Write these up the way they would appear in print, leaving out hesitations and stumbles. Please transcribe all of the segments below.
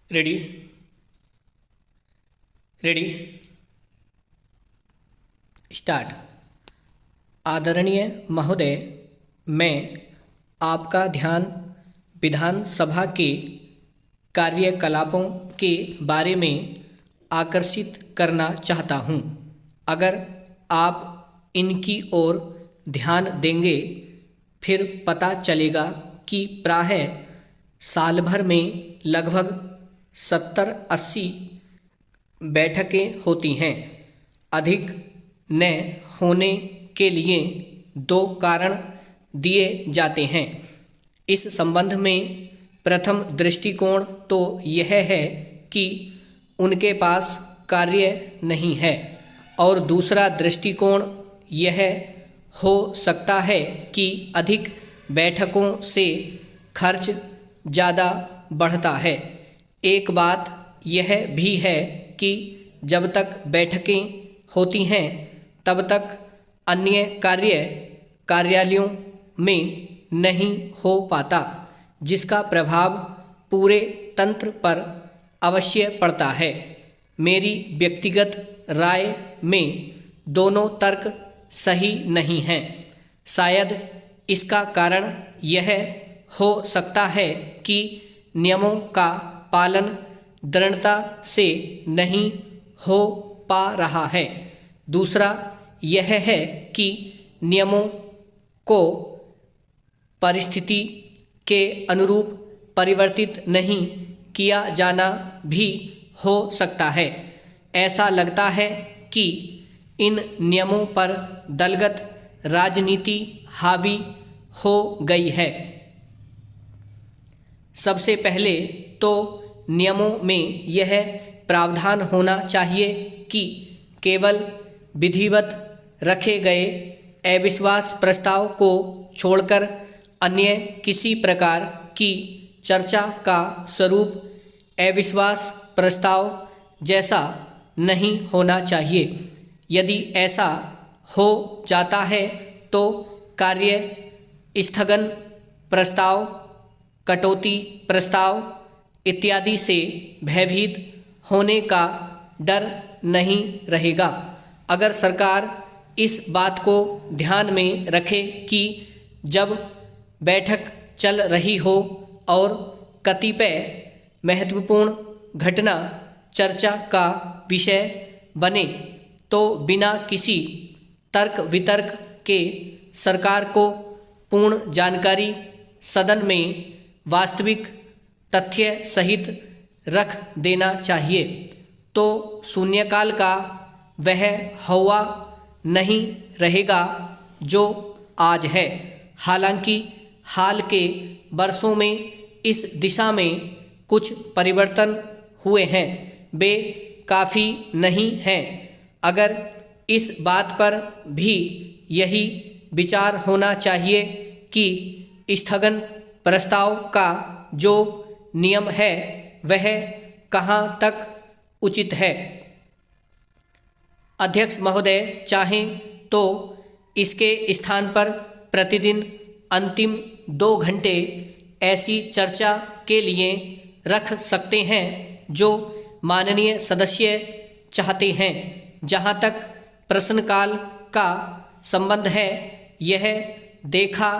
Ready ready start. आदरणीय महोदय, मैं आपका ध्यान विधानसभा के कार्यकलापों के बारे में आकर्षित करना चाहता हूं। अगर आप इनकी ओर ध्यान देंगे फिर पता चलेगा कि प्रायः साल भर में लगभग 70-80 बैठकें होती हैं। अधिक न होने के लिए दो कारण दिए जाते हैं। इस संबंध में प्रथम दृष्टिकोण तो यह है कि उनके पास कार्य नहीं है, और दूसरा दृष्टिकोण यह हो सकता है कि अधिक बैठकों से खर्च ज़्यादा बढ़ता है। एक बात यह भी है कि जब तक बैठकें होती हैं तब तक अन्य कार्यालयों में नहीं हो पाता, जिसका प्रभाव पूरे तंत्र पर अवश्य पड़ता है। मेरी व्यक्तिगत राय में दोनों तर्क सही नहीं हैं। शायद इसका कारण यह हो सकता है कि नियमों का पालन दृढ़ता से नहीं हो पा रहा है। दूसरा यह है कि नियमों को परिस्थिति के अनुरूप परिवर्तित नहीं किया जाना भी हो सकता है। ऐसा लगता है कि इन नियमों पर दलगत राजनीति हावी हो गई है। सबसे पहले तो नियमों में यह प्रावधान होना चाहिए कि केवल विधिवत रखे गए अविश्वास प्रस्ताव को छोड़कर अन्य किसी प्रकार की चर्चा का स्वरूप अविश्वास प्रस्ताव जैसा नहीं होना चाहिए। यदि ऐसा हो जाता है तो कार्य स्थगन प्रस्ताव, कटौती प्रस्ताव इत्यादि से भयभीत होने का डर नहीं रहेगा। अगर सरकार इस बात को ध्यान में रखे कि जब बैठक चल रही हो और कतिपय महत्वपूर्ण घटना चर्चा का विषय बने, तो बिना किसी तर्क वितर्क के सरकार को पूर्ण जानकारी सदन में वास्तविक तथ्य सहित रख देना चाहिए, तो शून्यकाल का वह हवा नहीं रहेगा जो आज है। हालांकि हाल के वर्षों में इस दिशा में कुछ परिवर्तन हुए हैं, वे काफ़ी नहीं हैं। अगर इस बात पर भी यही विचार होना चाहिए कि स्थगन प्रस्ताव का जो नियम है वह कहाँ तक उचित है। अध्यक्ष महोदय चाहें तो इसके स्थान पर प्रतिदिन अंतिम 2 घंटे ऐसी चर्चा के लिए रख सकते हैं जो माननीय सदस्य चाहते हैं। जहाँ तक प्रश्नकाल का संबंध है, यह देखा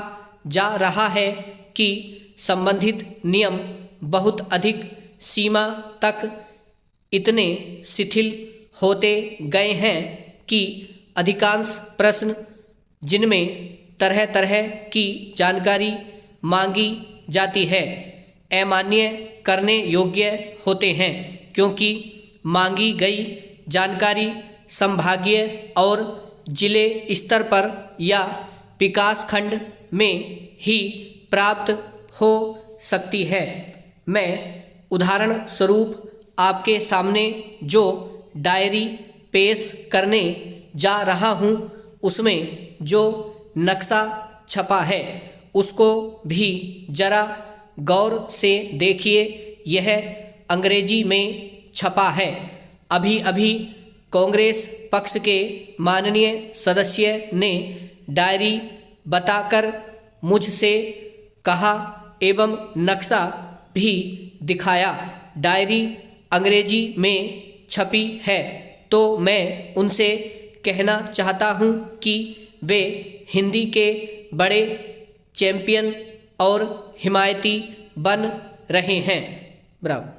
जा रहा है कि संबंधित नियम बहुत अधिक सीमा तक इतने शिथिल होते गए हैं कि अधिकांश प्रश्न जिनमें तरह तरह की जानकारी मांगी जाती है अमान्य करने योग्य होते हैं, क्योंकि मांगी गई जानकारी संभागीय और जिले स्तर पर या विकास खंड में ही प्राप्त हो सकती है। मैं उदाहरण स्वरूप आपके सामने जो डायरी पेश करने जा रहा हूँ उसमें जो नक्शा छपा है उसको भी जरा गौर से देखिए। यह अंग्रेजी में छपा है। अभी अभी कांग्रेस पक्ष के माननीय सदस्य ने डायरी बताकर मुझसे कहा एवं नक्शा भी दिखाया डायरी अंग्रेजी में छपी है, तो मैं उनसे कहना चाहता हूँ कि वे हिंदी के बड़े चैंपियन और हिमायती बन रहे हैं। ब्रावो।